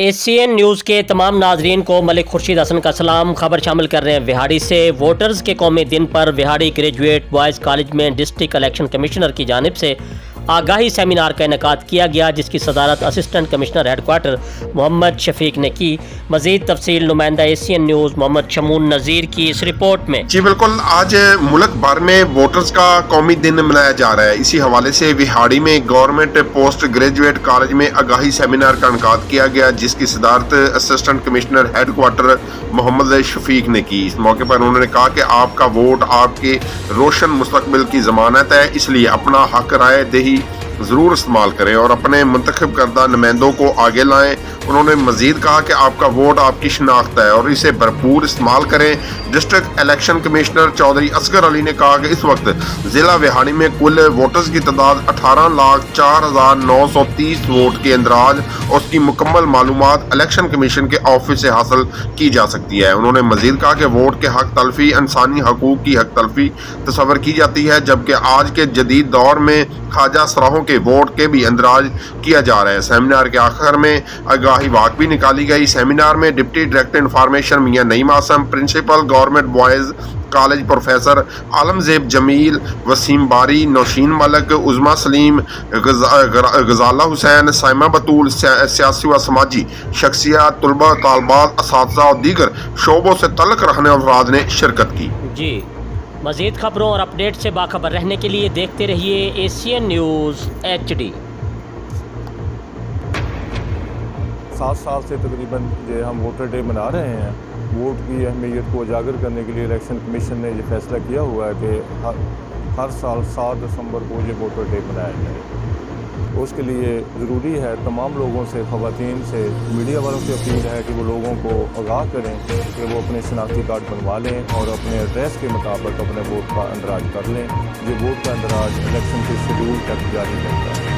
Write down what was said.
Asian news के तमाम नाजरीन को मलिक खुर्शीद हसन का सलाम। खबर शामिल कर रहे हैं विहाड़ी से। वोटर्स के कौमी दिन पर विहाड़ी ग्रेजुएट बॉयज़ कॉलेज में डिस्ट्रिक्ट इलेक्शन कमिश्नर की जानिब से आगाही सेमिनार का इनेकाद किया गया, जिसकी सदारत assistant commissioner headquarter Mohammad Shafiq ने की। मज़ीद तफसील नुमाइंदा एशियन न्यूज़ मोहम्मद शमून नज़ीर की इस रिपोर्ट में। जी बिल्कुल, आज मुल्क भर में वोटर्स का कौमी दिन मनाया जा रहा है। इसी हवाले से विहाड़ी में गवर्नमेंट पोस्ट ग्रेजुएट कॉलेज में आगाही सेमिनार का इनेकाद किया गया, जिसकी सदारत assistant commissioner headquarter Mohammad Shafiq ने की। इस मौके पर उन्होंने कहा कि आपका वोट आपके रोशन मुस्तकबिल की ज़मानत है, इसलिए अपना हक राय दही ज़रूर इस्तेमाल करें और अपने मुंतखब करदा नुमाइंदों को आगे लाएं। उन्होंने मज़ीद कहा कि आपका वोट आपकी शनाख्त है और इसे भरपूर इस्तेमाल करें। District election commissioner Chaudhry Asghar Ali ने कहा कि इस वक्त ज़िला विहाड़ी में कुल वोटर्स की तादाद 18,04,930 वोट के अंदराज और उसकी मुकम्मल मालूमात इलेक्शन कमीशन के ऑफिस से हासिल की जा सकती है। उन्होंने मज़ीद कहा कि वोट के हक तलफी इंसानी हकूक़ की हक तलफी तस्वर की जाती है, जबकि आज के जदीद दौर में ख्वाजा सराहों के वोट के भी अंदराज किया जा रहा है। सेमिनार के आखिर में आगाही वाक भी निकाली गई। सेमिनार में deputy director information Mian Naeem Aasam, principal government boys college professor Alamzeb Jamil, Waseem Bari, Nausheen Malak, उज़मा Salim, गजाला हुसैन, साइमा बतूल, सियासी व समाजी शख्सियत, तुलबा तालबात, असातिज़ा और दीगर शोबों से तल्लुक़ रखने अफराद ने शिरकत की। जी, मज़ीद खबरों और अपडेट से बाखबर रहने के लिए देखते रहिए एशियन न्यूज़ HD। 7 साल से तकरीबन जो हम वोटर डे मना रहे हैं, वोट की अहमियत को उजागर करने के लिए इलेक्शन कमीशन ने ये फैसला किया हुआ है कि हर साल 7 दिसंबर को ये वोटर डे मनाया जाए। उसके लिए ज़रूरी है तमाम लोगों से, ख़वातीन से, मीडिया वालों से अपील है कि वो लोगों को आगाह करें कि वो अपने शनाख्ती कार्ड बनवा लें और अपने एड्रेस के मुताबिक अपने वोट का अंदराज कर लें। ये वोट का अंदराज इलेक्शन के शेड्यूल तक जारी रहता है।